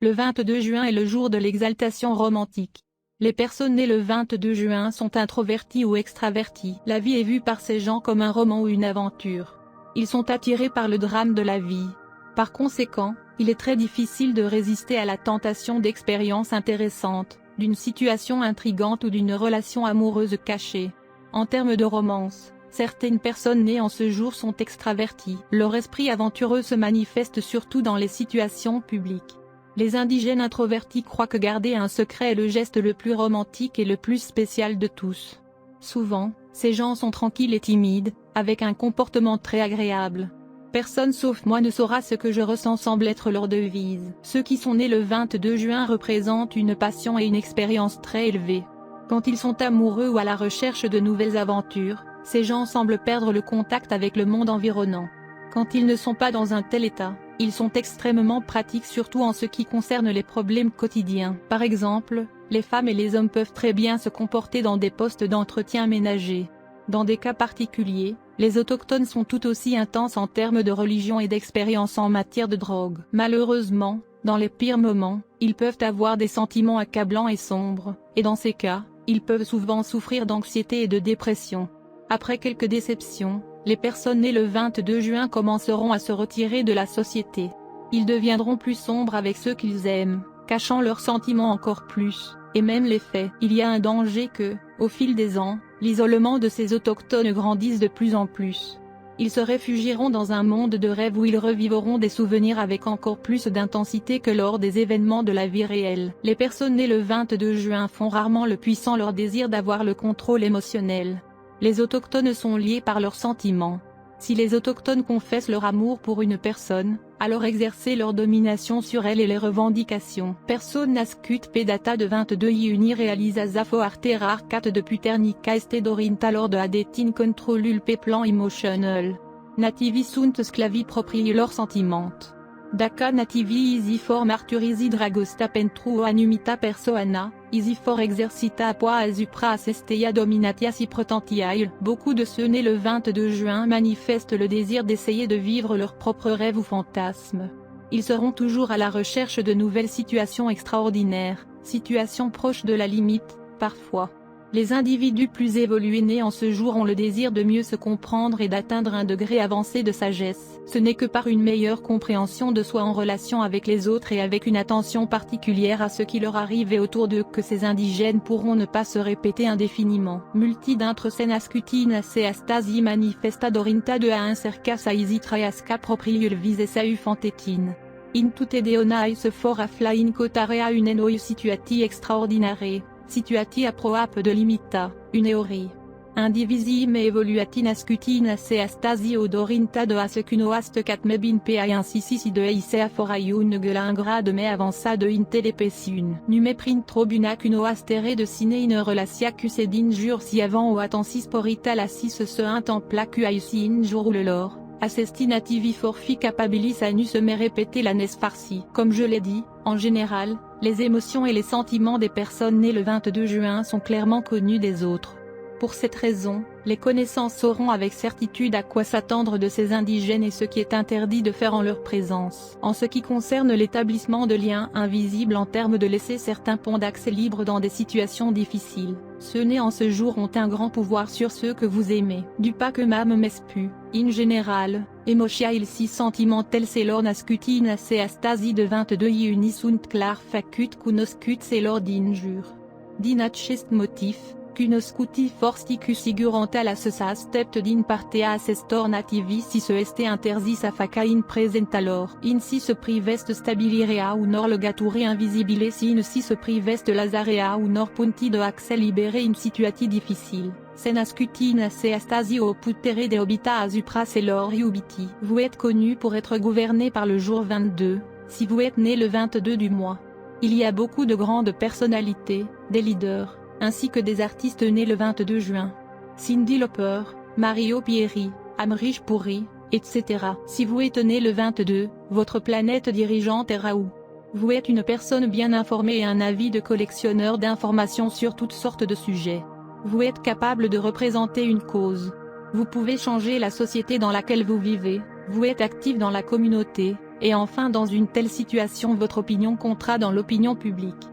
Le 22 juin est le jour de l'exaltation romantique. Les personnes nées le 22 juin sont introverties ou extraverties. La vie est vue par ces gens comme un roman ou une aventure. Ils sont attirés par le drame de la vie. Par conséquent, il est très difficile de résister à la tentation d'expériences intéressantes, d'une situation intrigante ou d'une relation amoureuse cachée. En termes de romance, certaines personnes nées en ce jour sont extraverties. Leur esprit aventureux se manifeste surtout dans les situations publiques. Les indigènes introvertis croient que garder un secret est le geste le plus romantique et le plus spécial de tous. Souvent, ces gens sont tranquilles et timides, avec un comportement très agréable. Personne sauf moi ne saura ce que je ressens semble être leur devise. Ceux qui sont nés le 22 juin représentent une passion et une expérience très élevée. Quand ils sont amoureux ou à la recherche de nouvelles aventures, ces gens semblent perdre le contact avec le monde environnant. Quand ils ne sont pas dans un tel état, ils sont extrêmement pratiques surtout en ce qui concerne les problèmes quotidiens. Par exemple, les femmes et les hommes peuvent très bien se comporter dans des postes d'entretien ménager. Dans des cas particuliers, les autochtones sont tout aussi intenses en termes de religion et d'expérience en matière de drogue. Malheureusement, dans les pires moments, ils peuvent avoir des sentiments accablants et sombres, et dans ces cas, ils peuvent souvent souffrir d'anxiété et de dépression. Après quelques déceptions, les personnes nées le 22 juin commenceront à se retirer de la société. Ils deviendront plus sombres avec ceux qu'ils aiment, cachant leurs sentiments encore plus, et même les faits. Il y a un danger que, au fil des ans, l'isolement de ces autochtones grandisse de plus en plus. Ils se réfugieront dans un monde de rêve où ils revivront des souvenirs avec encore plus d'intensité que lors des événements de la vie réelle. Les personnes nées le 22 juin font rarement le puissant leur désir d'avoir le contrôle émotionnel. Les autochtones sont liés par leurs sentiments. Si les autochtones confessent leur amour pour une personne, alors exercer leur domination sur elle et les revendications. Personne nascut pedata de 22 iuni réalisa zafo arterar 4 de puternica estedorinta lors de adetin controlul pe plan emotional. Nativi sunt sclavi proprii lor sentiment. Daka nativi easy for marturisi dragosta pentru anumita persoana, easy for exercita apua azupra assestea dominatia si protentiail. Beaucoup de ceux nés le 22 juin manifestent le désir d'essayer de vivre leurs propres rêves ou fantasmes. Ils seront toujours à la recherche de nouvelles situations extraordinaires, situations proches de la limite, parfois. Les individus plus évolués nés en ce jour ont le désir de mieux se comprendre et d'atteindre un degré avancé de sagesse. Ce n'est que par une meilleure compréhension de soi en relation avec les autres et avec une attention particulière à ce qui leur arrive et autour d'eux que ces indigènes pourront ne pas se répéter indéfiniment. Multidintre senascutina se astasi manifesta dorinta de a incercas aisi traiasca propriul vise sau fantetin. In tutte deonai se for afla in cotarea une enoi situati extraordinare. Situati a proap de limita, uneori. Indivisime evoluatina scutina se astasi odorinta de ascunoast catmebin pa insisisi de eisea foraiun gelingra de me avança de intelepesiun. Nume print trobuna cunoastere de cine in relatia cusedin jure si avant o attensis porita la sis se intempla cuaisi in jour le lor. Assestinativi forfi capabilis anus me répéter la nesfarsi. Comme je l'ai dit, en général, les émotions et les sentiments des personnes nées le 22 juin sont clairement connus des autres. Pour cette raison, les connaissances sauront avec certitude à quoi s'attendre de ces indigènes et ce qui est interdit de faire en leur présence. En ce qui concerne l'établissement de liens invisibles en termes de laisser certains ponts d'accès libres dans des situations difficiles, ceux nés en ce jour ont un grand pouvoir sur ceux que vous aimez. Du pas que mam mespu, in général, emotia il si sentimentel selor nascutina se astasi de 22 iuni sunt clar facut cunoscut selor d'injure. Dinachest motif. Cunoscuti forsticu siguranta la sesa stept din partea assestor nativi si se este intersis a facain presentalor. In si se privest stabilirea unor legature invisibile si in si se privest lazarea unor punti de accès libéré in situati difficile. Senascutin se astasi o putere de obita azupra selor iubiti. Vous êtes connu pour être gouverné par le jour 22, si vous êtes né le 22 du mois. Il y a beaucoup de grandes personnalités, des leaders, ainsi que des artistes nés le 22 juin. Cyndi Lauper, Mario Pieri, Amrish Puri, etc. Si vous êtes né le 22, votre planète dirigeante est Rahu. Vous êtes une personne bien informée et un avis de collectionneur d'informations sur toutes sortes de sujets. Vous êtes capable de représenter une cause. Vous pouvez changer la société dans laquelle vous vivez, vous êtes actif dans la communauté, Et enfin, dans une telle situation, votre opinion comptera dans l'opinion publique.